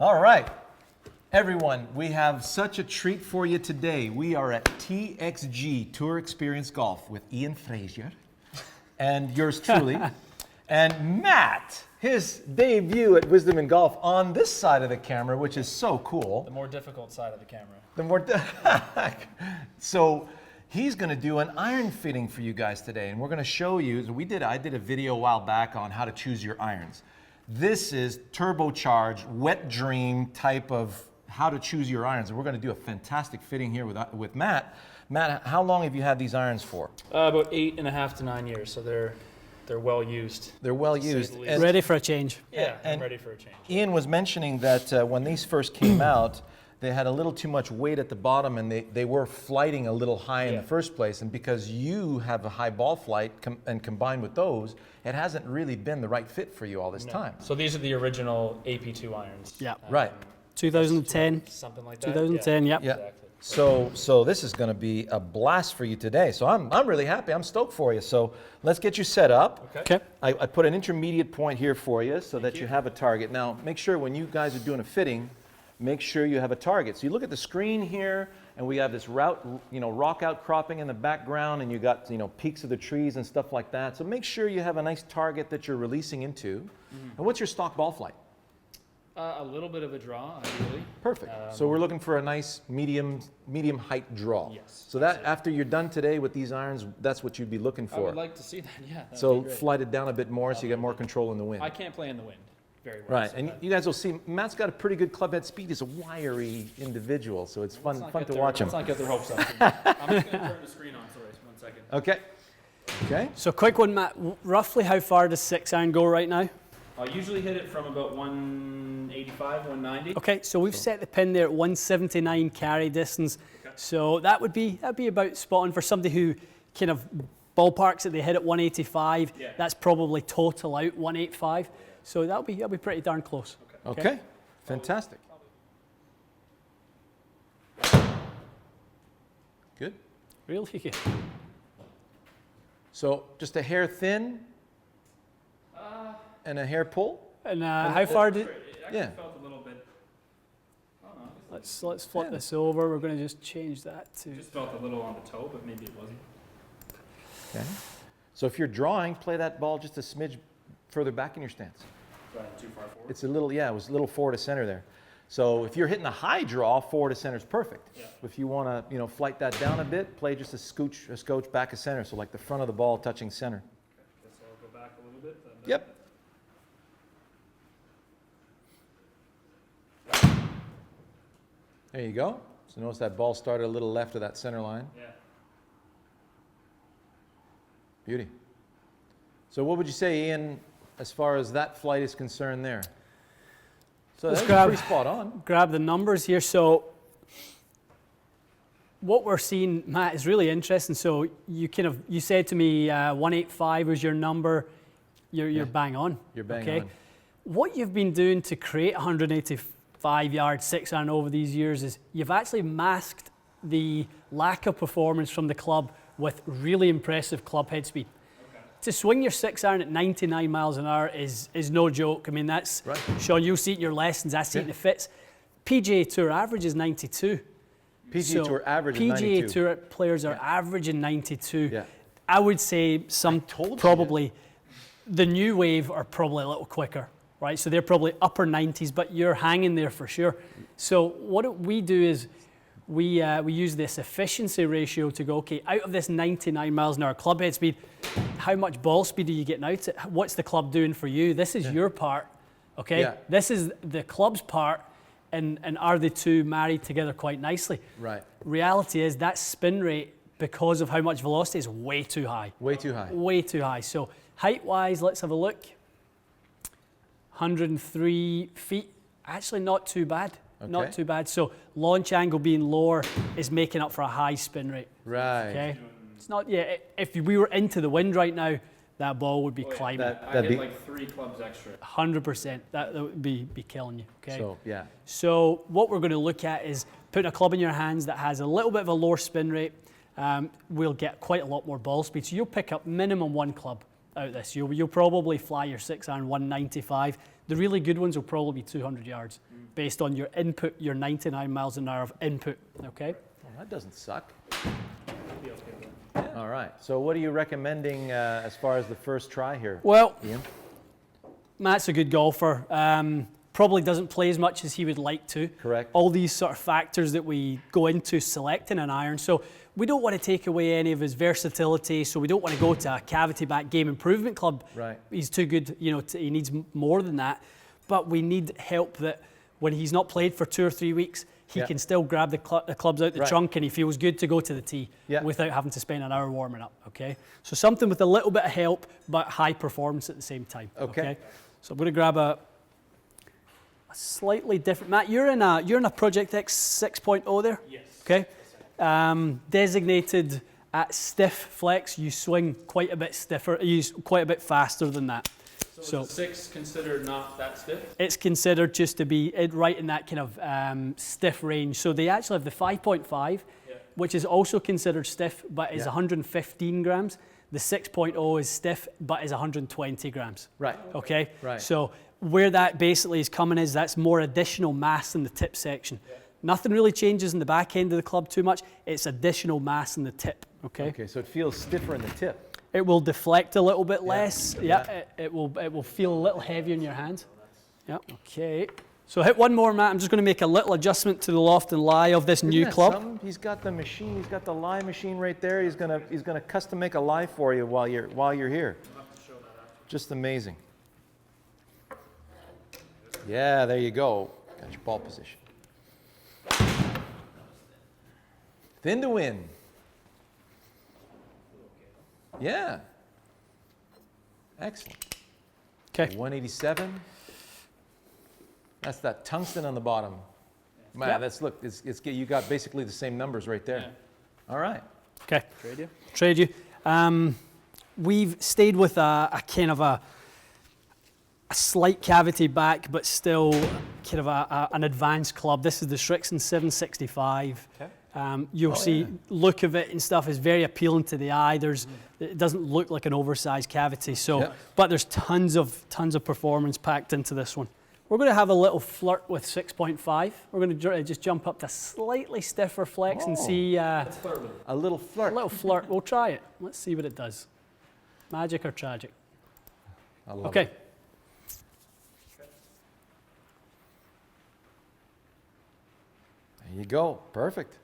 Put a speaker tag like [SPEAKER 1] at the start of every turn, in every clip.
[SPEAKER 1] All right, everyone, we have such a treat for you today. We are at TXG, Tour Experience Golf, with Ian Frazier and yours truly. And Matt, his debut at Wisdom in Golf on this side of the camera, which is so cool.
[SPEAKER 2] The more difficult side of the camera.
[SPEAKER 1] So he's going to do an iron fitting for you guys today, and we're going to show you. I did a video a while back on how to choose your irons. This is turbocharged, wet dream type of how to choose your irons, and we're going to do a fantastic fitting here with Matt. Matt, how long have you had these irons for?
[SPEAKER 2] About 8.5 to 9 years, so they're well used.
[SPEAKER 1] They're well used.
[SPEAKER 3] And ready for a change.
[SPEAKER 2] Yeah, I'm ready for a change.
[SPEAKER 1] Ian was mentioning that when these first came out, they had a little too much weight at the bottom, and they were flighting a little high in the first place. And because you have a high ball flight and combined with those, it hasn't really been the right fit for you all this time.
[SPEAKER 2] So these are the original AP2 irons.
[SPEAKER 3] Yeah.
[SPEAKER 1] Right.
[SPEAKER 3] 2010.
[SPEAKER 2] Something like that.
[SPEAKER 3] 2010, yep.
[SPEAKER 1] Yeah.
[SPEAKER 2] Exactly.
[SPEAKER 1] So this is going to be a blast for you today. So I'm really happy. I'm stoked for you. So let's get you set up.
[SPEAKER 3] Okay.
[SPEAKER 1] I put an intermediate point here for you so that you have a target. Now, make sure when you guys are doing a fitting, make sure you have a target. So you look at the screen here, and we have this rock outcropping in the background, and you got, peaks of the trees and stuff like that. So make sure you have a nice target that you're releasing into. Mm-hmm. And what's your stock ball flight?
[SPEAKER 2] A little bit of a draw, ideally.
[SPEAKER 1] Perfect. So we're looking for a nice medium height draw.
[SPEAKER 2] Yes.
[SPEAKER 1] So that after you're done today with these irons, that's what you'd be looking for.
[SPEAKER 2] I would like to see that, yeah.
[SPEAKER 1] So flight it down a bit more so you get more control in the wind.
[SPEAKER 2] I can't play in the wind very well.
[SPEAKER 1] Right, and you guys will see Matt's got a pretty good club head speed. He's a wiry individual, so it's fun to watch him.
[SPEAKER 2] Let's not get their hopes up. I'm just going to turn the screen on, sorry, 1 second.
[SPEAKER 1] Okay.
[SPEAKER 3] So quick one, Matt. Roughly how far does 6-iron go right now?
[SPEAKER 2] I usually hit it from about 185, 190.
[SPEAKER 3] Okay, so we've set the pin there at 179 carry distance. Okay. So that'd be about spot on for somebody who kind of ballparks it. They hit at 185. Yeah. That's probably total out 185. So that'll be pretty darn close.
[SPEAKER 1] Okay. Fantastic. Good.
[SPEAKER 3] Really good.
[SPEAKER 1] So just a hair thin and a hair pull.
[SPEAKER 3] And how far did?
[SPEAKER 2] It actually felt a little bit. I don't know.
[SPEAKER 3] Let's flip this over. We're going to just change that to.
[SPEAKER 2] Just felt a little on the toe, but maybe it wasn't.
[SPEAKER 1] Okay. So if you're drawing, play that ball just a smidge further back in your stance.
[SPEAKER 2] Too far forward?
[SPEAKER 1] It's it was a little forward to center there. So if you're hitting a high draw, forward to center is perfect. Yeah. If you want to, flight that down a bit, play just a scooch back of center, so like the front of the ball touching center.
[SPEAKER 2] Okay. Guess I'll go back a little bit.
[SPEAKER 1] Yep. There you go. So notice that ball started a little left of that center line.
[SPEAKER 2] Yeah.
[SPEAKER 1] Beauty. So what would you say, Ian, as far as that flight is concerned there? So that's pretty spot on.
[SPEAKER 3] Grab the numbers here. So what we're seeing, Matt, is really interesting. So you said to me 185 was your number. You're bang on.
[SPEAKER 1] You're bang on.
[SPEAKER 3] What you've been doing to create 185-yard 6-iron over these years is you've actually masked the lack of performance from the club with really impressive club head speed. To swing your 6-iron at 99 miles an hour is no joke. I mean, that's, right. Shawn, you'll see it in your lessons, I see it in the fits. PGA Tour average is 92.
[SPEAKER 1] PGA Tour average is 92.
[SPEAKER 3] PGA Tour players are averaging 92.
[SPEAKER 1] Yeah.
[SPEAKER 3] I would say the new wave are probably a little quicker, right? So they're probably upper 90s, but you're hanging there for sure. So what we do is we use this efficiency ratio to go, okay, out of this 99 miles an hour club head speed, how much ball speed are you getting out? What's the club doing for you? This is your part, okay? Yeah. This is the club's part, and are the two married together quite nicely? Right. Reality is that spin rate, because of how much velocity, is way too high.
[SPEAKER 1] Way too high.
[SPEAKER 3] Way too high. So height-wise, let's have a look. 103 feet, actually not too bad. Okay. Not too bad. So launch angle being lower is making up for a high spin rate.
[SPEAKER 1] Right.
[SPEAKER 3] Okay. It's not. Yeah. If we were into the wind right now, that ball would be climbing.
[SPEAKER 2] I'd hit like 3 clubs extra.
[SPEAKER 3] 100%. That would be killing you. Okay.
[SPEAKER 1] So yeah.
[SPEAKER 3] So what we're going to look at is putting a club in your hands that has a little bit of a lower spin rate. We'll get quite a lot more ball speed. So you'll pick up minimum 1 club. out of this. You'll probably fly your 6-iron 195. The really good ones will probably be 200 yards based on your input, your 99 miles an hour of input, okay?
[SPEAKER 1] Well, that doesn't suck.
[SPEAKER 2] Be okay with that.
[SPEAKER 1] All right. So what are you recommending as far as the first try here,
[SPEAKER 3] Well,
[SPEAKER 1] Ian?
[SPEAKER 3] Matt's a good golfer. Probably doesn't play as much as he would like to.
[SPEAKER 1] Correct.
[SPEAKER 3] All these sort of factors that we go into selecting an iron. So we don't want to take away any of his versatility. So we don't want to go to a cavity back game improvement club.
[SPEAKER 1] Right.
[SPEAKER 3] He's too good. You know, he needs more than that. But we need help that when he's not played for 2 or 3 weeks, he
[SPEAKER 1] Yeah.
[SPEAKER 3] can still grab the clubs out the
[SPEAKER 1] Right.
[SPEAKER 3] trunk and he feels good to go to the tee
[SPEAKER 1] Yeah.
[SPEAKER 3] without having to spend an hour warming up. Okay. So something with a little bit of help, but high performance at the same time.
[SPEAKER 1] Okay.
[SPEAKER 3] So I'm going to grab a slightly different. Matt, you're in a Project X 6.0 there.
[SPEAKER 2] Yes.
[SPEAKER 3] Okay. Designated at stiff flex, you swing quite a bit stiffer. You use quite a bit faster than that.
[SPEAKER 2] So is the 6 considered not that stiff?
[SPEAKER 3] It's considered just to be right in that kind of stiff range. So they actually have the 5.5,
[SPEAKER 2] Yeah.
[SPEAKER 3] which is also considered stiff, but is
[SPEAKER 1] Yeah.
[SPEAKER 3] 115 grams. The 6.0 is stiff, but is 120 grams.
[SPEAKER 1] Right.
[SPEAKER 3] Okay?
[SPEAKER 1] Right.
[SPEAKER 3] So where that basically is coming is that's more additional mass in the tip section.
[SPEAKER 2] Yeah.
[SPEAKER 3] Nothing really changes in the back end of the club too much. It's additional mass in the tip. Okay?
[SPEAKER 1] Okay, so it feels stiffer in the tip.
[SPEAKER 3] It will deflect a little bit less.
[SPEAKER 1] Yeah.
[SPEAKER 3] Yeah. It will feel a little heavier in your hand. Yeah. Okay. So hit one more, Matt. I'm just going to make a little adjustment to the loft and lie of this new
[SPEAKER 1] Isn't that
[SPEAKER 3] club.
[SPEAKER 1] something? He's got the machine. He's got the lie machine right there. He's gonna custom make a lie for you while you're here.
[SPEAKER 2] I'll have to show that after.
[SPEAKER 1] Just amazing. Yeah, there you go. Got your ball position. Thin to win. Yeah. Excellent.
[SPEAKER 3] Okay.
[SPEAKER 1] 187. That's that tungsten on the bottom. Man,
[SPEAKER 3] Yeah.
[SPEAKER 1] that's look. You got basically the same numbers right there.
[SPEAKER 2] Yeah.
[SPEAKER 1] All right.
[SPEAKER 3] Okay.
[SPEAKER 2] Trade you?
[SPEAKER 3] Trade you. We've stayed with a kind of a slight cavity back, but still kind of an advanced club. This is the Shrixon 765.
[SPEAKER 1] Okay.
[SPEAKER 3] You'll see
[SPEAKER 1] yeah.
[SPEAKER 3] look of it and stuff is very appealing to the eye. It doesn't look like an oversized cavity. So,
[SPEAKER 1] Yeah.
[SPEAKER 3] but there's tons of performance packed into this one. We're going to have a little flirt with 6.5. We're going to just jump up to slightly stiffer flex and
[SPEAKER 1] Oh.
[SPEAKER 3] see
[SPEAKER 2] Let's flirt with it.
[SPEAKER 1] A little
[SPEAKER 3] a
[SPEAKER 1] flirt.
[SPEAKER 3] little flirt. We'll try it. Let's see what it does. Magic or tragic?
[SPEAKER 1] I love
[SPEAKER 3] Okay.
[SPEAKER 1] it. There you go. Perfect.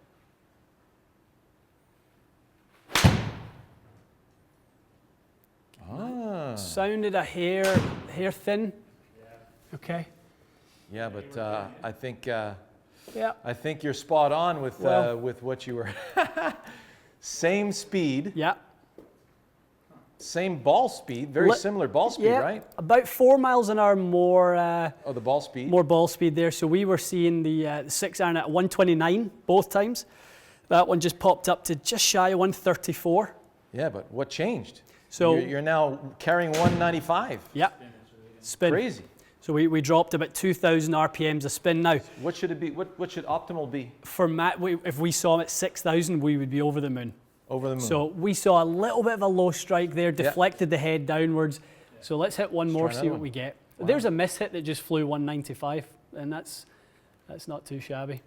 [SPEAKER 1] Ah.
[SPEAKER 3] Sounded a hair thin. Okay.
[SPEAKER 1] Yeah, but I think
[SPEAKER 3] Yeah.
[SPEAKER 1] you're spot on with
[SPEAKER 3] Well-
[SPEAKER 1] with what you were. Same speed,
[SPEAKER 3] Yeah.
[SPEAKER 1] same ball speed, very
[SPEAKER 3] Let-
[SPEAKER 1] similar ball speed,
[SPEAKER 3] Yeah.
[SPEAKER 1] right?
[SPEAKER 3] About 4 miles an hour more.
[SPEAKER 1] Oh, the ball speed.
[SPEAKER 3] More ball speed there. So we were seeing the 6-iron at 129 both times. That one just popped up to just shy of 134.
[SPEAKER 1] Yeah, but what changed?
[SPEAKER 3] So-
[SPEAKER 1] you're now carrying 195.
[SPEAKER 3] Yeah. Spin.
[SPEAKER 1] Crazy.
[SPEAKER 3] So we dropped about 2,000 RPMs a spin now.
[SPEAKER 1] What should it be? What should optimal be?
[SPEAKER 3] For Matt, if we saw him at 6,000, we would be over the moon.
[SPEAKER 1] Over the moon.
[SPEAKER 3] So we saw a little bit of a low strike there, deflected the head downwards. So let's hit one more,
[SPEAKER 1] try
[SPEAKER 3] see
[SPEAKER 1] another
[SPEAKER 3] what
[SPEAKER 1] one.
[SPEAKER 3] we get.
[SPEAKER 1] Wow.
[SPEAKER 3] There's a miss hit that just flew 195, and that's not too shabby.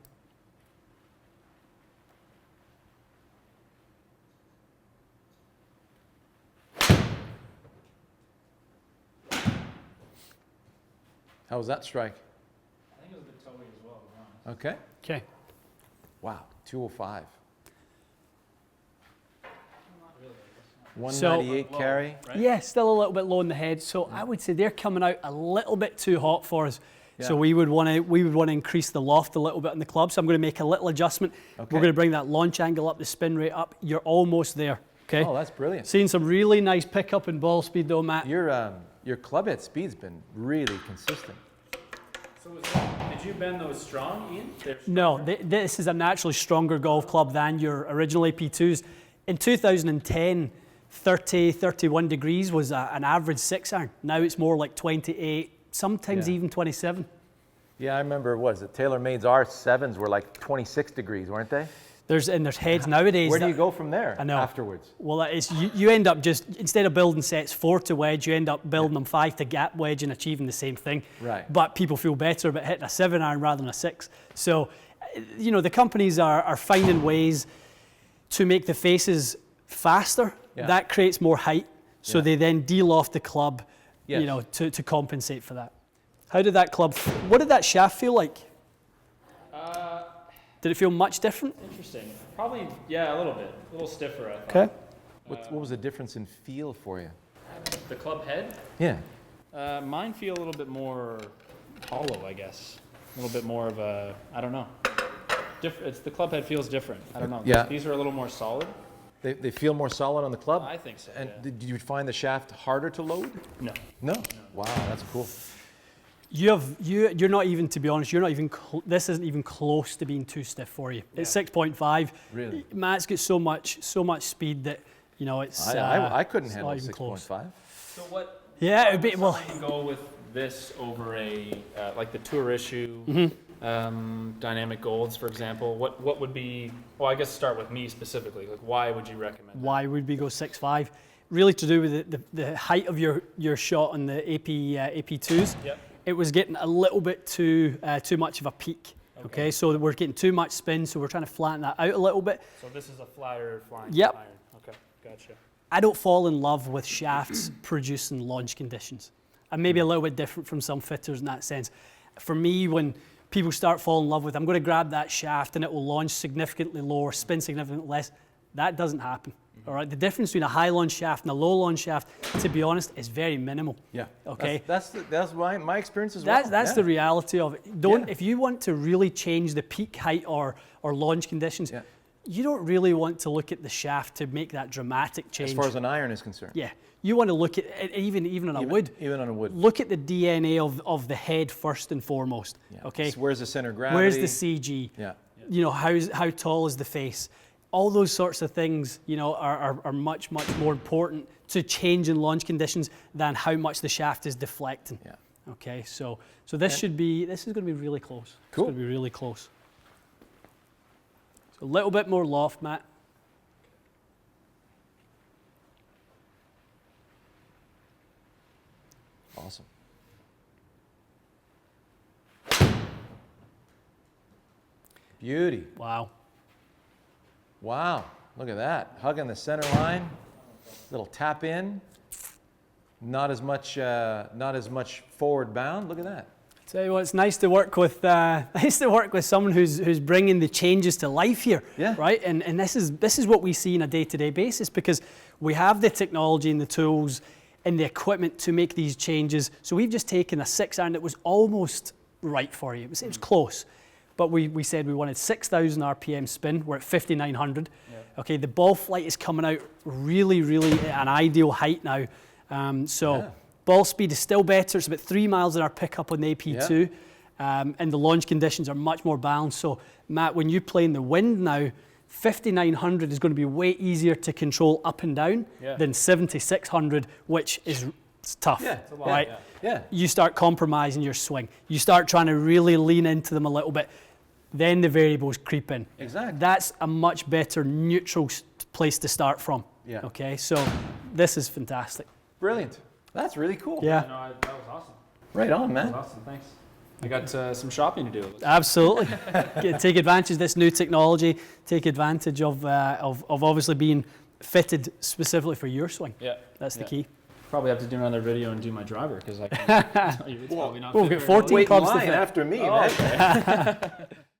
[SPEAKER 1] How was that strike?
[SPEAKER 2] I think it was a bit toey as well, to be honest.
[SPEAKER 1] Okay.
[SPEAKER 3] Okay.
[SPEAKER 1] Wow, 205.
[SPEAKER 2] Not really, I guess.
[SPEAKER 1] 198
[SPEAKER 2] Low,
[SPEAKER 1] carry.
[SPEAKER 2] right?
[SPEAKER 3] Yeah, still a little bit low in the head. So I would say they're coming out a little bit too hot for us. So
[SPEAKER 1] Yeah.
[SPEAKER 3] we would want to increase the loft a little bit in the club. So I'm going to make a little adjustment.
[SPEAKER 1] Okay.
[SPEAKER 3] We're going to bring that launch angle up, the spin rate up. You're almost there. Okay.
[SPEAKER 1] Oh, that's brilliant.
[SPEAKER 3] Seeing some really nice pickup in ball speed though, Matt.
[SPEAKER 1] Your club head speed's been really consistent.
[SPEAKER 2] So did you bend those strong, Ian? They're
[SPEAKER 3] No,
[SPEAKER 2] stronger?
[SPEAKER 3] this is a naturally stronger golf club than your original AP2s. In 2010, 30, 31 degrees was an average 6-iron. Now it's more like 28, sometimes
[SPEAKER 1] Yeah.
[SPEAKER 3] even 27.
[SPEAKER 1] Yeah, I remember, what is it? TaylorMade's R7s were like 26 degrees, weren't they?
[SPEAKER 3] There's heads nowadays.
[SPEAKER 1] Where do you go from there
[SPEAKER 3] I know.
[SPEAKER 1] afterwards?
[SPEAKER 3] Well, you end up just, instead of building sets 4 to wedge, you end up building them 5 to gap wedge and achieving the same thing.
[SPEAKER 1] Right.
[SPEAKER 3] But people feel better about hitting a 7-iron rather than a 6. So, the companies are finding ways to make the faces faster.
[SPEAKER 1] Yeah.
[SPEAKER 3] That creates more height. So
[SPEAKER 1] Yeah.
[SPEAKER 3] they then de-loft the club,
[SPEAKER 1] Yes.
[SPEAKER 3] to compensate for that. How did that club, what did that shaft feel like? Did it feel much different?
[SPEAKER 2] Interesting. Probably, yeah, a little bit. A little stiffer, I thought.
[SPEAKER 3] Okay.
[SPEAKER 1] What was the difference in feel for you?
[SPEAKER 2] The club head?
[SPEAKER 1] Yeah.
[SPEAKER 2] Mine feel a little bit more hollow, I guess. A little bit more of a, I don't know. The club head feels different. I don't know.
[SPEAKER 1] Yeah.
[SPEAKER 2] These are a little more solid.
[SPEAKER 1] They feel more solid on the club?
[SPEAKER 2] I think so,
[SPEAKER 1] And
[SPEAKER 2] yeah.
[SPEAKER 1] did you find the shaft harder to load?
[SPEAKER 2] No.
[SPEAKER 1] No. Wow, that's cool.
[SPEAKER 3] You're not even, to be honest, you're not even, this isn't even close to being too stiff for you. It's 6.5.
[SPEAKER 1] Really?
[SPEAKER 3] Matt's got so much speed that, it's
[SPEAKER 1] I couldn't
[SPEAKER 3] it's
[SPEAKER 1] handle
[SPEAKER 3] not even close.
[SPEAKER 1] 6.5.
[SPEAKER 2] So what?
[SPEAKER 3] Yeah, it would be,
[SPEAKER 2] Would
[SPEAKER 3] well,
[SPEAKER 2] someone go with this over a like the tour issue, dynamic golds, for example. What would be? Well, I guess start with me specifically. Like, why would you recommend?
[SPEAKER 3] why would we go 6.5? Really to do with the height of your shot on the AP2s.
[SPEAKER 2] Yep.
[SPEAKER 3] It was getting a little bit too much of a peak. Okay, so we're getting too much spin, so we're trying to flatten that out a little bit.
[SPEAKER 2] So this is a flatter flying
[SPEAKER 3] Yep.
[SPEAKER 2] iron. Okay, gotcha.
[SPEAKER 3] I don't fall in love with shafts producing launch conditions. I'm maybe a little bit different from some fitters in that sense. For me, when people start falling in love with, I'm going to grab that shaft and it will launch significantly lower, spin significantly less, that doesn't happen. All right, the difference between a high launch shaft and a low launch shaft, to be honest, is very minimal.
[SPEAKER 1] Yeah.
[SPEAKER 3] Okay.
[SPEAKER 1] That's my experience as well.
[SPEAKER 3] That's
[SPEAKER 1] Yeah.
[SPEAKER 3] the reality of it. If you want to really change the peak height or launch conditions,
[SPEAKER 1] Yeah.
[SPEAKER 3] you don't really want to look at the shaft to make that dramatic change.
[SPEAKER 1] As far as an iron is concerned.
[SPEAKER 3] Yeah, you want to look at it, even on a wood.
[SPEAKER 1] Even on a wood.
[SPEAKER 3] Look at the DNA of the head first and foremost.
[SPEAKER 1] Yeah.
[SPEAKER 3] Okay.
[SPEAKER 1] So where's the center of gravity?
[SPEAKER 3] Where's the CG?
[SPEAKER 1] Yeah.
[SPEAKER 3] How tall is the face? All those sorts of things, are much more important to change in launch conditions than how much the shaft is deflecting.
[SPEAKER 1] Yeah.
[SPEAKER 3] Okay. So this is going to be really close.
[SPEAKER 1] Cool.
[SPEAKER 3] It's going to be really close. So a little bit more loft, Matt.
[SPEAKER 1] Awesome. Beauty.
[SPEAKER 3] Wow.
[SPEAKER 1] Wow. Look at that. Hugging the center line. Little tap in. Not as much forward bound. Look at that.
[SPEAKER 3] Tell you what, it's nice to work with someone who's bringing the changes to life here.
[SPEAKER 1] Yeah.
[SPEAKER 3] Right. And this is what we see on a day-to-day basis, because we have the technology and the tools and the equipment to make these changes. So we've just taken a 6-iron that was almost right for you. It was close. But we said we wanted 6,000 RPM spin. We're at 5,900.
[SPEAKER 2] Yeah.
[SPEAKER 3] Okay, the ball flight is coming out really at an ideal height now.
[SPEAKER 1] Yeah.
[SPEAKER 3] Ball speed is still better. It's about 3 miles an hour pickup on the AP2. And the launch conditions are much more balanced. So, Matt, when you play in the wind now, 5,900 is going to be way easier to control up and down than 7,600, which is tough.
[SPEAKER 1] Yeah.
[SPEAKER 2] It's a lot,
[SPEAKER 3] right?
[SPEAKER 2] yeah.
[SPEAKER 1] Yeah.
[SPEAKER 3] You start compromising your swing. You start trying to really lean into them a little bit. Then the variables creep in.
[SPEAKER 1] Exactly.
[SPEAKER 3] That's a much better neutral place to start from.
[SPEAKER 1] Yeah.
[SPEAKER 3] Okay, so this is fantastic.
[SPEAKER 1] Brilliant. That's really cool.
[SPEAKER 3] Yeah,
[SPEAKER 2] That was awesome.
[SPEAKER 1] Right on,
[SPEAKER 2] That
[SPEAKER 1] man.
[SPEAKER 2] was awesome. Thanks. I got some shopping to do.
[SPEAKER 3] absolutely. Take advantage of this new technology. Take advantage of obviously being fitted specifically for your swing.
[SPEAKER 2] Yeah.
[SPEAKER 3] That's the
[SPEAKER 2] Yeah.
[SPEAKER 3] key.
[SPEAKER 2] Probably have to do another video and do my driver because I can tell you it's probably not.
[SPEAKER 3] We'll
[SPEAKER 2] fit
[SPEAKER 3] get
[SPEAKER 2] very well.
[SPEAKER 3] 14
[SPEAKER 1] Wait in
[SPEAKER 3] clubs to
[SPEAKER 1] line
[SPEAKER 3] fit.
[SPEAKER 1] after me,
[SPEAKER 2] Oh,
[SPEAKER 1] man.
[SPEAKER 2] okay.